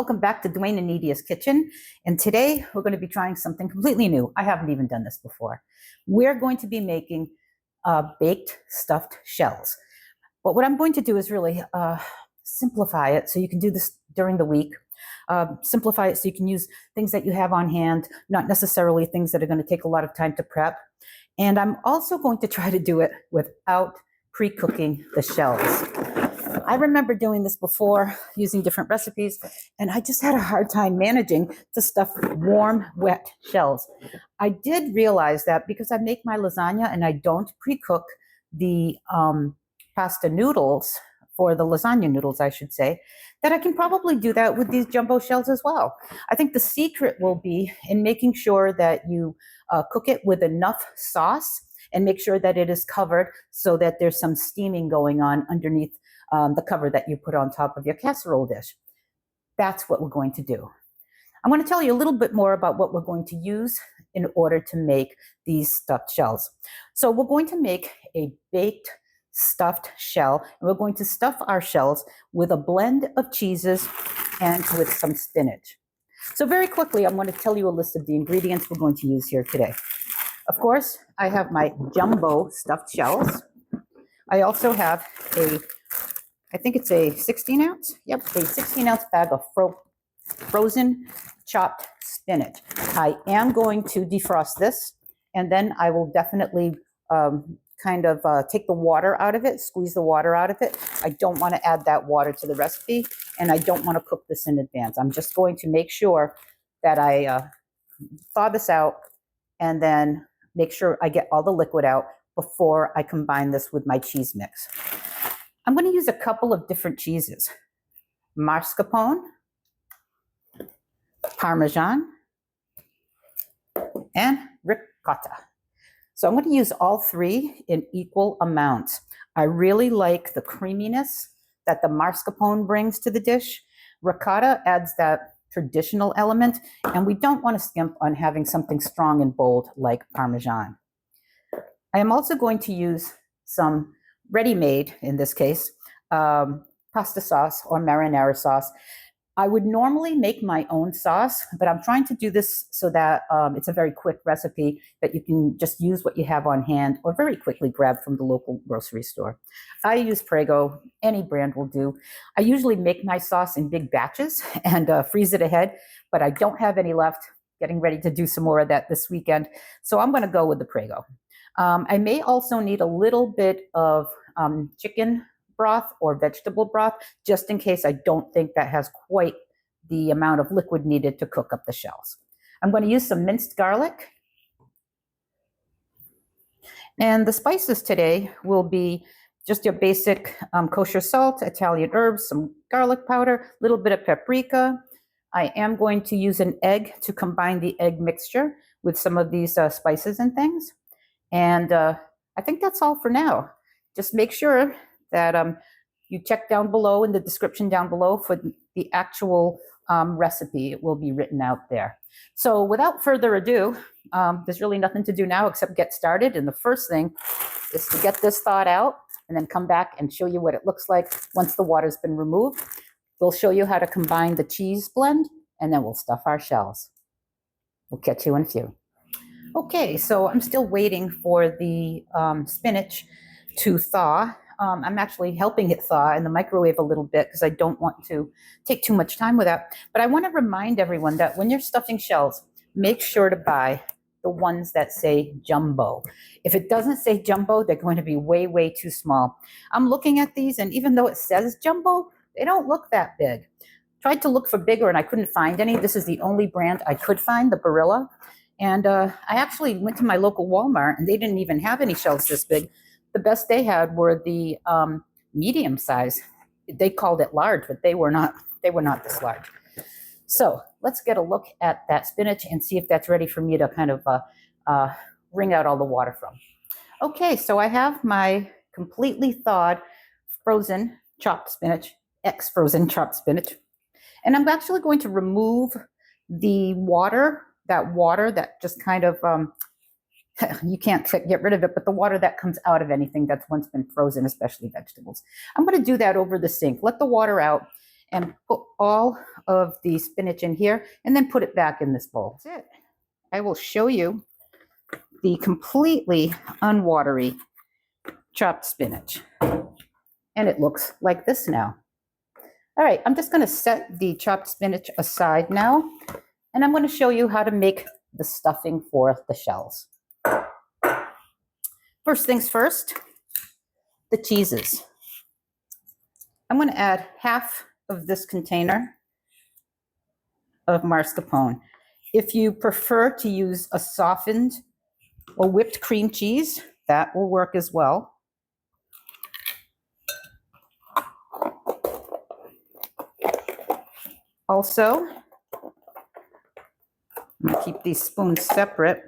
Welcome back to Dwayne and Nidia's Kitchen. And today we're going to be trying something completely new. I haven't even done this before. We're going to be making baked stuffed shells. But what I'm going to do is really simplify it so you can do this during the week. Simplify it so you can use things that you have on hand, not necessarily things that are going to take a lot of time to prep. And I'm also going to try to do it without pre-cooking the shells. I remember doing this before using different recipes, and I just had a hard time managing to stuff warm, wet shells. I did realize that because I make my lasagna and I don't pre-cook the pasta noodles, for the lasagna noodles, I should say, that I can probably do that with these jumbo shells as well. I think the secret will be in making sure that you cook it with enough sauce and make sure that it is covered so that there's some steaming going on underneath the cover that you put on top of your casserole dish. That's what we're going to do. I'm going to tell you a little bit more about what we're going to use in order to make these stuffed shells. So we're going to make a baked stuffed shell, and we're going to stuff our shells with a blend of cheeses and with some spinach. So very quickly, I'm going to tell you a list of the ingredients we're going to use here today. Of course, I have my jumbo stuffed shells. I also have I think it's a 16 ounce. Yep, a 16 ounce bag of frozen chopped spinach. I am going to defrost this, and then I will definitely take the water out of it, squeeze the water out of it. I don't want to add that water to the recipe, and I don't want to cook this in advance. I'm just going to make sure that I thaw this out and then make sure I get all the liquid out before I combine this with my cheese mix. I'm going to use a couple of different cheeses: mascarpone, Parmesan, and ricotta. So I'm going to use all three in equal amounts. I really like the creaminess that the mascarpone brings to the dish. Ricotta adds that traditional element, and we don't want to skimp on having something strong and bold like Parmesan. I am also going to use some ready-made, in this case, pasta sauce or marinara sauce. I would normally make my own sauce, but I'm trying to do this so that it's a very quick recipe that you can just use what you have on hand or very quickly grab from the local grocery store. I use Prego. Any brand will do. I usually make my sauce in big batches and freeze it ahead, but I don't have any left. Getting ready to do some more of that this weekend, so I'm going to go with the Prego. I may also need a little bit of chicken broth or vegetable broth, just in case I don't think that has quite the amount of liquid needed to cook up the shells. I'm going to use some minced garlic. And the spices today will be just your basic kosher salt, Italian herbs, some garlic powder, a little bit of paprika. I am going to use an egg to combine the egg mixture with some of these spices and things. And I think that's all for now. Just make sure that you check down below in the description down below for the actual recipe. It will be written out there. So without further ado, there's really nothing to do now except get started. And the first thing is to get this thawed out and then come back and show you what it looks like once the water's been removed. We'll show you how to combine the cheese blend, and then we'll stuff our shells. We'll catch you in a few. Okay, so I'm still waiting for the spinach to thaw. I'm actually helping it thaw in the microwave a little bit because I don't want to take too much time with that. But I want to remind everyone that when you're stuffing shells, make sure to buy the ones that say jumbo. If it doesn't say jumbo, they're going to be way, way too small. I'm looking at these, and even though it says jumbo, they don't look that big. Tried to look for bigger, and I couldn't find any. This is the only brand I could find, the Barilla. And I actually went to my local Walmart, and they didn't even have any shells this big. The best they had were the medium size. They called it large, but they were not this large. So let's get a look at that spinach and see if that's ready for me to kind of wring out all the water from. Okay, so I have my completely thawed frozen chopped spinach, ex-frozen chopped spinach. And I'm actually going to remove the water that just kind of you can't get rid of it, but the water that comes out of anything that's once been frozen, especially vegetables. I'm going to do that over the sink. Let the water out, and put all of the spinach in here and then put it back in this bowl. That's it. I will show you the completely unwatery chopped spinach. And it looks like this now. All right, I'm just going to set the chopped spinach aside now, and I'm going to show you how to make the stuffing for the shells. First things first, the cheeses. I'm going to add half of this container of mascarpone. If you prefer to use a softened or whipped cream cheese, that will work as well. Also, I'm going to keep these spoons separate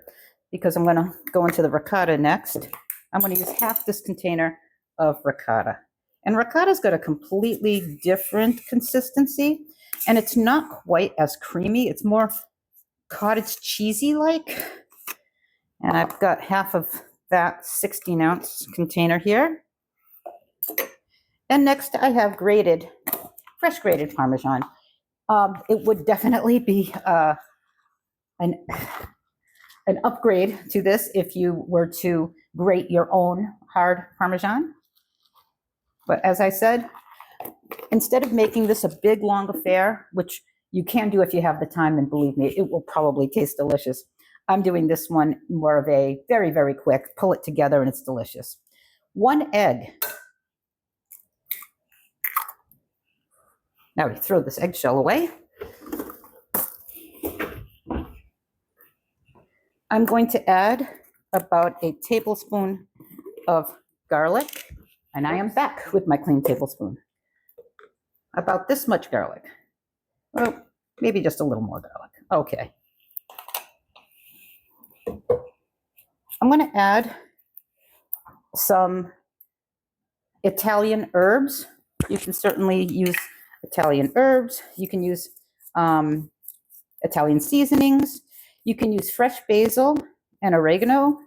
because I'm going to go into the ricotta next. I'm going to use half this container of ricotta. And ricotta's got a completely different consistency, and it's not quite as creamy. It's more cottage cheesy-like. And I've got half of that 16-ounce container here. And next I have fresh grated Parmesan. It would definitely be an upgrade to this if you were to grate your own hard Parmesan. But as I said, instead of making this a big, long affair, which you can do if you have the time, and believe me, it will probably taste delicious, I'm doing this one more of a very, very quick, pull it together and it's delicious. 1 egg. Now we throw this eggshell away. I'm going to add about a tablespoon of garlic, and I am back with my clean tablespoon. About this much garlic. Well, maybe just a little more garlic. Okay. I'm going to add some Italian herbs. You can certainly use Italian herbs. You can use Italian seasonings. You can use fresh basil and oregano.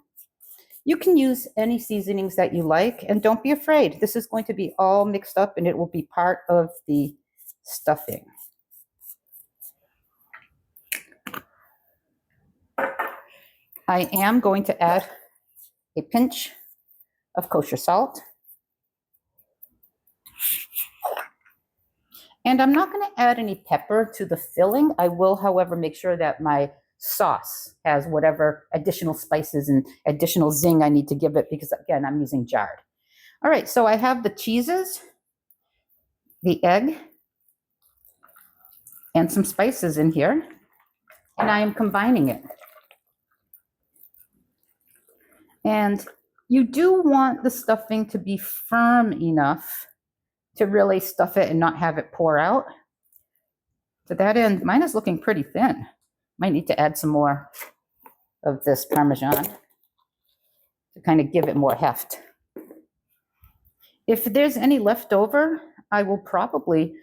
You can use any seasonings that you like, and don't be afraid. This is going to be all mixed up and it will be part of the stuffing. I am going to add a pinch of kosher salt. And I'm not going to add any pepper to the filling. I will, however, make sure that my sauce has whatever additional spices and additional zing I need to give it, because again, I'm using jarred. All right, so I have the cheeses, the egg, and some spices in here, and I am combining it. And you do want the stuffing to be firm enough to really stuff it and not have it pour out. To that end, mine is looking pretty thin. Might need to add some more of this Parmesan to kind of give it more heft. If there's any left over, I will probably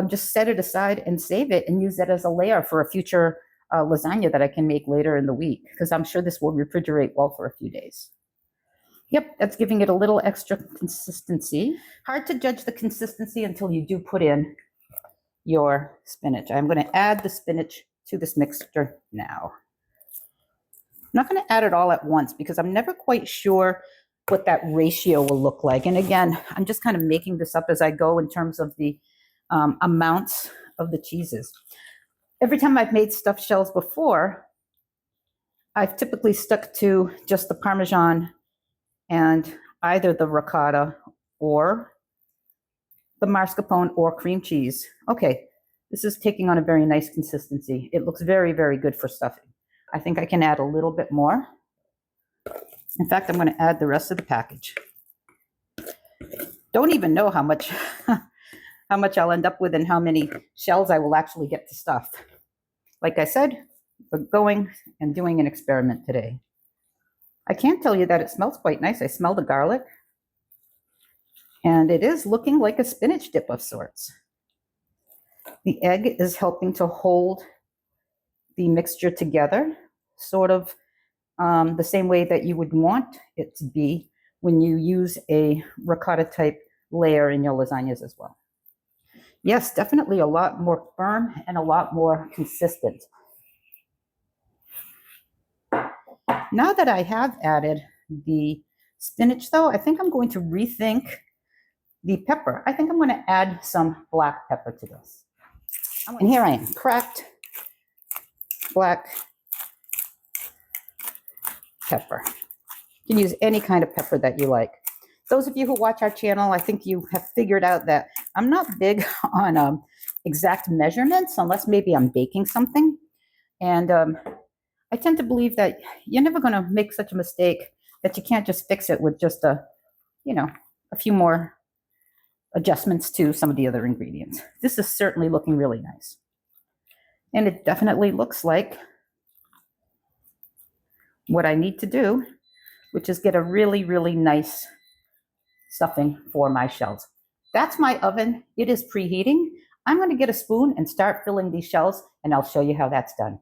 just set it aside and save it and use that as a layer for a future lasagna that I can make later in the week, because I'm sure this will refrigerate well for a few days. Yep, that's giving it a little extra consistency. Hard to judge the consistency until you do put in your spinach. I'm going to add the spinach to this mixture now. I'm not going to add it all at once because I'm never quite sure what that ratio will look like. And again, I'm just kind of making this up as I go in terms of the amounts of the cheeses. Every time I've made stuffed shells before, I've typically stuck to just the Parmesan and either the ricotta or the mascarpone or cream cheese. Okay, this is taking on a very nice consistency. It looks very, very good for stuffing. I think I can add a little bit more. In fact, I'm going to add the rest of the package. Don't even know how much I'll end up with and how many shells I will actually get to stuff. Like I said, we're going and doing an experiment today. I can tell you that it smells quite nice. I smell the garlic. And it is looking like a spinach dip of sorts. The egg is helping to hold the mixture together, sort of the same way that you would want it to be when you use a ricotta type layer in your lasagnas as well. Yes, definitely a lot more firm and a lot more consistent. Now that I have added the spinach though, I think I'm going to rethink the pepper. I think I'm going to add some black pepper to this. And here I am, cracked black pepper. You can use any kind of pepper that you like. Those of you who watch our channel, I think you have figured out that I'm not big on exact measurements unless maybe I'm baking something. And I tend to believe that you're never going to make such a mistake that you can't just fix it with just a few more adjustments to some of the other ingredients. This is certainly looking really nice. And it definitely looks like what I need to do, which is get a really, really nice stuffing for my shells. That's my oven. It is preheating. I'm going to get a spoon and start filling these shells, and I'll show you how that's done.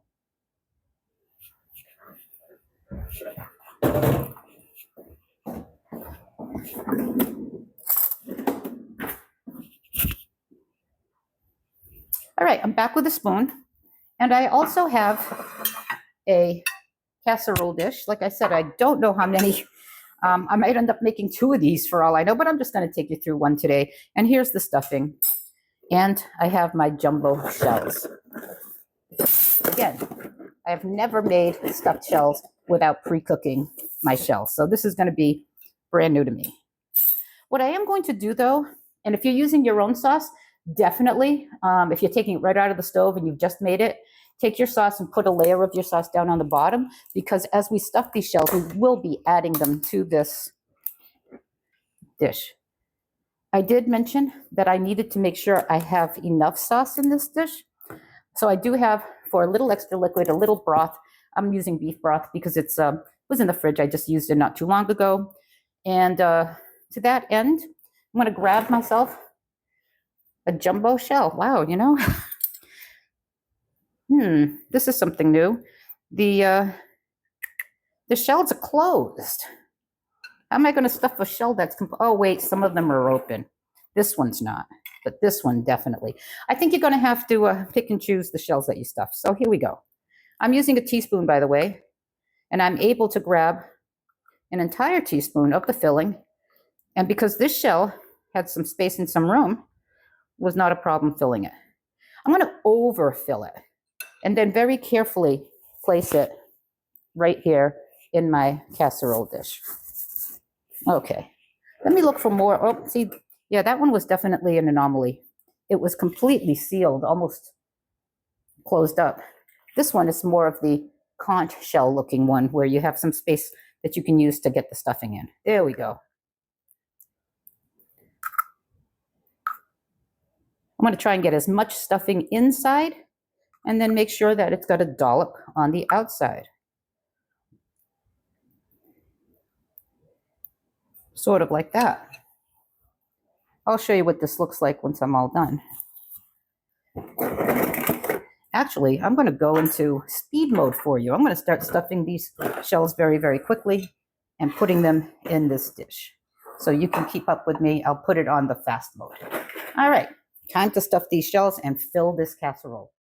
All right, I'm back with a spoon, and I also have a casserole dish. Like I said, I don't know how many. I might end up making 2 of these for all I know, but I'm just going to take you through one today. And here's the stuffing. And I have my jumbo shells. Again, I have never made stuffed shells without pre-cooking my shells. So this is going to be brand new to me. What I am going to do though, and if you're using your own sauce, definitely, if you're taking it right out of the stove and you've just made it, take your sauce and put a layer of your sauce down on the bottom, because as we stuff these shells, we will be adding them to this dish. I did mention that I needed to make sure I have enough sauce in this dish. So I do have, for a little extra liquid, a little broth. I'm using beef broth because it was in the fridge. I just used it not too long ago. And to that end, I'm going to grab myself a jumbo shell. Wow, this is something new. The shells are closed. How am I going to stuff a shell that's, oh wait, some of them are open. This one's not, but this one definitely. I think you're going to have to pick and choose the shells that you stuff. So here we go. I'm using a teaspoon, by the way, and I'm able to grab an entire teaspoon of the filling. And because this shell had some space and some room, was not a problem filling it. I'm going to overfill it and then very carefully place it right here in my casserole dish. Okay, let me look for more. Oh, see, yeah, that one was definitely an anomaly. It was completely sealed, almost closed up. This one is more of the conch shell looking one where you have some space that you can use to get the stuffing in. There we go. I'm going to try and get as much stuffing inside and then make sure that it's got a dollop on the outside. Sort of like that. I'll show you what this looks like once I'm all done. Actually, I'm going to go into speed mode for you. I'm going to start stuffing these shells very, very quickly and putting them in this dish. So you can keep up with me. I'll put it on the fast mode. All right, time to stuff these shells and fill this casserole.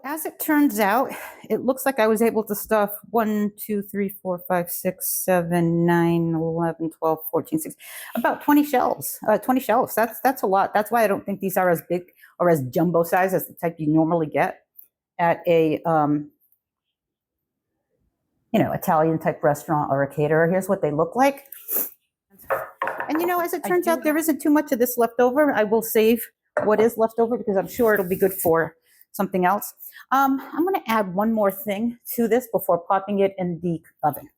As it turns out, it looks like I was able to stuff 1, 2, 3, 4, 5, 6, 7, 9, 11, 12, 14, 16, about 20 shells. 20 shells. That's a lot. That's why I don't think these are as big or as jumbo size as the type you normally get at a Italian type restaurant or a caterer. Here's what they look like. And as it turns out, there isn't too much of this left over. I will save what is left over because I'm sure it'll be good for something else. I'm going to add one more thing to this before popping it in the oven.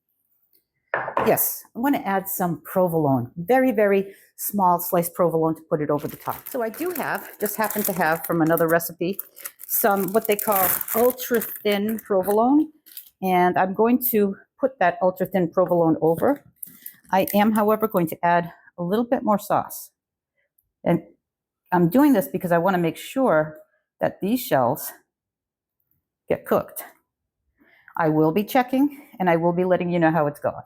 Yes, I'm going to add some provolone, very, very small sliced provolone to put it over the top. So I do just happen to have from another recipe, some what they call ultra thin provolone. And I'm going to put that ultra thin provolone over. I am, however, going to add a little bit more sauce. And I'm doing this because I want to make sure that these shells get cooked. I will be checking and I will be letting you know how it's going.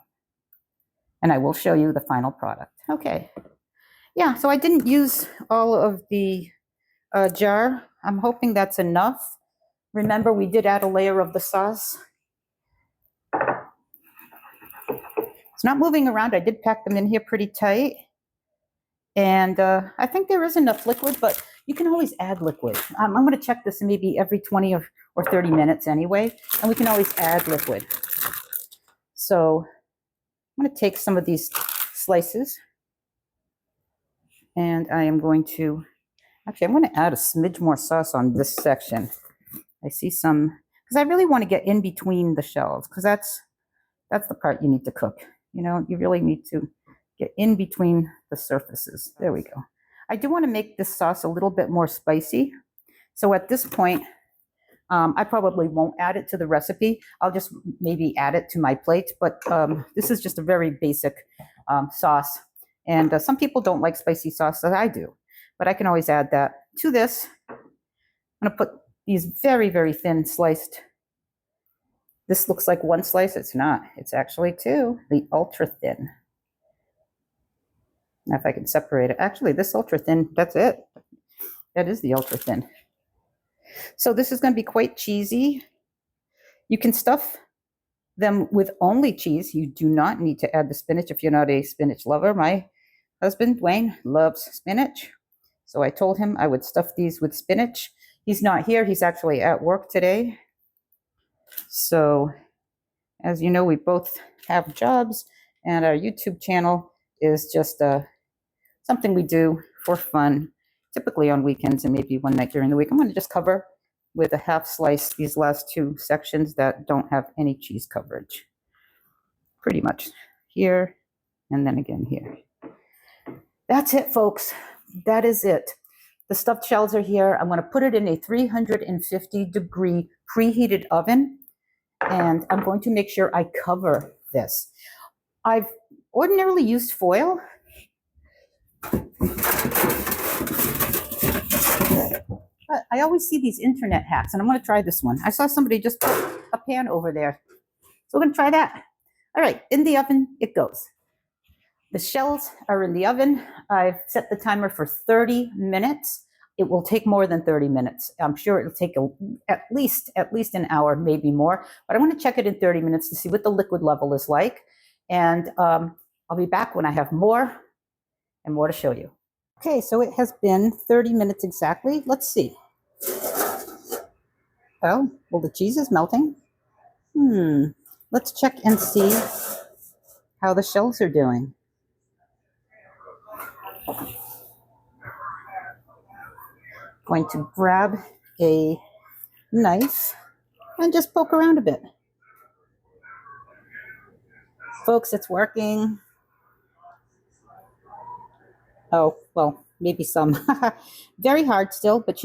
And I will show you the final product. Okay. Yeah, so I didn't use all of the jar. I'm hoping that's enough. Remember, we did add a layer of the sauce. It's not moving around. I did pack them in here pretty tight. And I think there is enough liquid, but you can always add liquid. I'm going to check this maybe every 20 or 30 minutes anyway, and we can always add liquid. So I'm going to take some of these slices, and I am going to, actually, I'm going to add a smidge more sauce on this section. I see some, because I really want to get in between the shells, because that's the part you need to cook. You really need to get in between the surfaces. There we go. I do want to make this sauce a little bit more spicy. So at this point, I probably won't add it to the recipe. I'll just maybe add it to my plate. But this is just a very basic sauce. And some people don't like spicy sauce, as I do. But I can always add that to this. I'm going to put these very, very thin sliced. This looks like one slice. It's not. It's actually two. The ultra thin. Now if I can separate it. Actually, this ultra thin, that's it. That is the ultra thin. So this is going to be quite cheesy. You can stuff them with only cheese. You do not need to add the spinach if you're not a spinach lover. My husband, Dwayne, loves spinach. So I told him I would stuff these with spinach. He's not here. He's actually at work today. So as you know, we both have jobs, and our YouTube channel is just something we do for fun, typically on weekends and maybe one night during the week. I'm going to just cover with a half slice these last two sections that don't have any cheese coverage. Pretty much here and then again here. That's it, folks. That is it. The stuffed shells are here. I'm going to put it in a 350-degree preheated oven, and I'm going to make sure I cover this. I've ordinarily used foil. But I always see these internet hacks, and I'm going to try this one. I saw somebody just put a pan over there. So we're going to try that. All right, in the oven it goes. The shells are in the oven. I've set the timer for 30 minutes. It will take more than 30 minutes. I'm sure it'll take at least an hour, maybe more. But I want to check it in 30 minutes to see what the liquid level is like. And I'll be back when I have more and more to show you. Okay, so it has been 30 minutes exactly. Let's see. Oh, well, the cheese is melting. Let's check and see how the shells are doing. Going to grab a knife and just poke around a bit. Folks, it's working. Oh, well, maybe some. Very hard still, but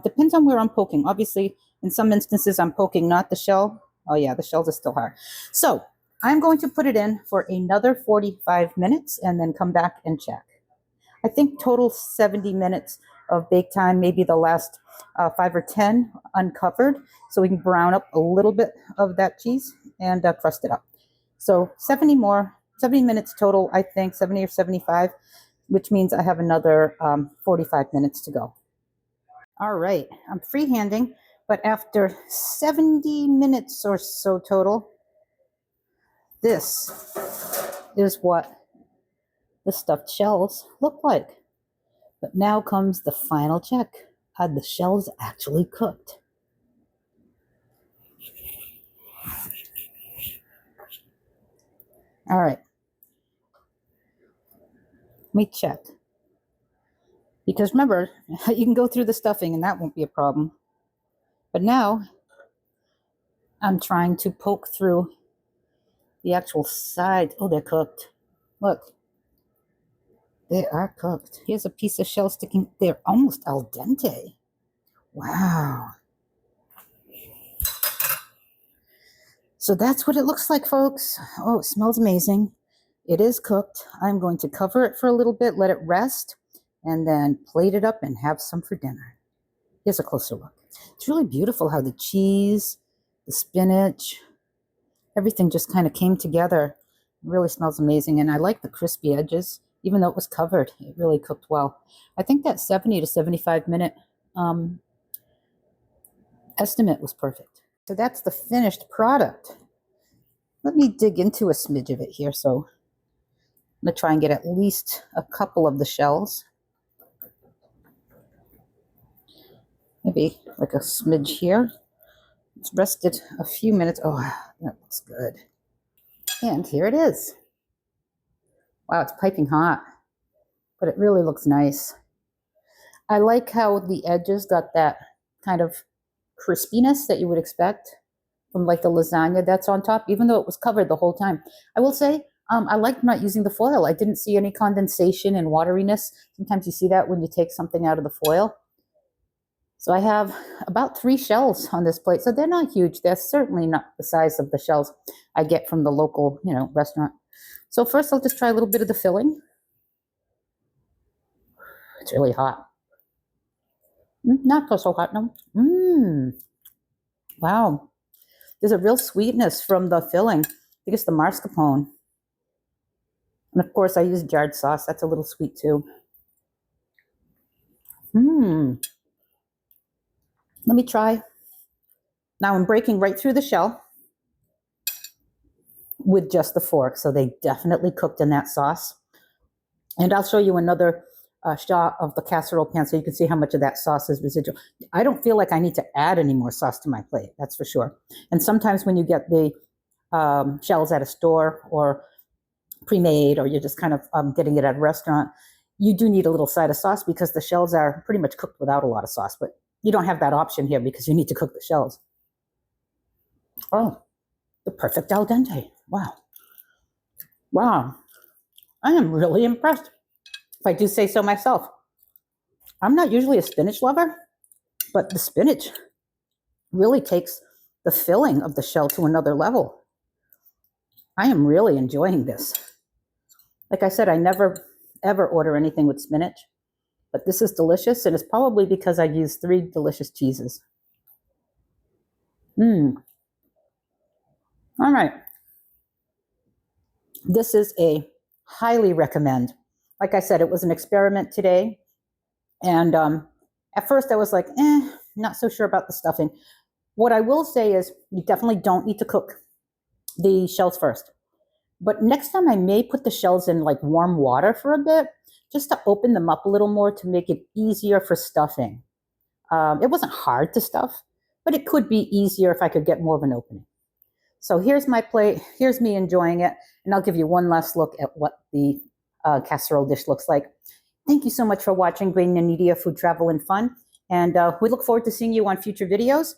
depends on where I'm poking. Obviously, in some instances, I'm poking not the shell. Oh yeah, the shells are still hard. So I'm going to put it in for another 45 minutes and then come back and check. I think total 70 minutes of bake time, maybe the last 5 or 10 uncovered, so we can brown up a little bit of that cheese and crust it up. So 70 minutes total, I think, 70 or 75, which means I have another 45 minutes to go. All right, I'm freehanding, but after 70 minutes or so total, this is what the stuffed shells look like. But now comes the final check. Are the shells actually cooked? All right. Let me check. Because remember, you can go through the stuffing and that won't be a problem. But now I'm trying to poke through the actual side. Oh, they're cooked. Look. They are cooked. Here's a piece of shell sticking. They're almost al dente. Wow. So that's what it looks like, folks. Oh, it smells amazing. It is cooked. I'm going to cover it for a little bit, let it rest, and then plate it up and have some for dinner. Here's a closer look. It's really beautiful how the cheese, the spinach, everything just kind of came together. It really smells amazing, and I like the crispy edges. Even though it was covered, it really cooked well. I think that 70 to 75 minute estimate was perfect. So that's the finished product. Let me dig into a smidge of it here. So I'm going to try and get at least a couple of the shells. Maybe like a smidge here. It's rested a few minutes. Oh, that looks good. And here it is. Wow, it's piping hot, but it really looks nice. I like how the edges got that kind of crispiness that you would expect from like the lasagna that's on top, even though it was covered the whole time. I will say, I like not using the foil. I didn't see any condensation and wateriness. Sometimes you see that when you take something out of the foil. So I have about 3 shells on this plate. So they're not huge. They're certainly not the size of the shells I get from the local, restaurant. So first I'll just try a little bit of the filling. It's really hot. Not so hot, no. Wow. There's a real sweetness from the filling. I think it's the mascarpone. And of course I use jarred sauce. That's a little sweet too. Let me try. Now I'm breaking right through the shell with just the fork. So they definitely cooked in that sauce. And I'll show you another shot of the casserole pan so you can see how much of that sauce is residual. I don't feel like I need to add any more sauce to my plate, that's for sure. And sometimes when you get the shells at a store or pre-made, or you're just kind of getting it at a restaurant, you do need a little side of sauce because the shells are pretty much cooked without a lot of sauce, but you don't have that option here because you need to cook the shells. Oh, the perfect al dente. Wow. Wow. I am really impressed, if I do say so myself. I'm not usually a spinach lover, but the spinach really takes the filling of the shell to another level. I am really enjoying this. Like I said, I never, ever order anything with spinach, but this is delicious, and it's probably because I use 3 delicious cheeses. All right. This is a highly recommend. Like I said, it was an experiment today. And at first I was like, not so sure about the stuffing. What I will say is you definitely don't need to cook the shells first. But next time I may put the shells in like warm water for a bit, just to open them up a little more to make it easier for stuffing. It wasn't hard to stuff, but it could be easier if I could get more of an opening. So here's my plate. Here's me enjoying it. And I'll give you one last look at what the casserole dish looks like. Thank you so much for watching Braden and Nidia Food, Travel, and Fun. And we look forward to seeing you on future videos.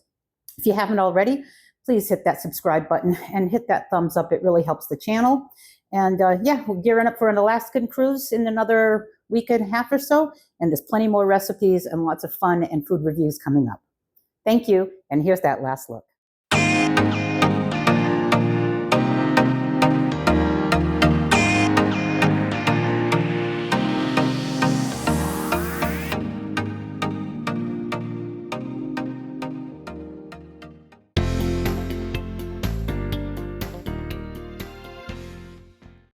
If you haven't already, please hit that subscribe button and hit that thumbs up. It really helps the channel. And yeah, we're gearing up for an Alaskan cruise in another week and a half or so. And there's plenty more recipes and lots of fun and food reviews coming up. Thank you. And here's that last look.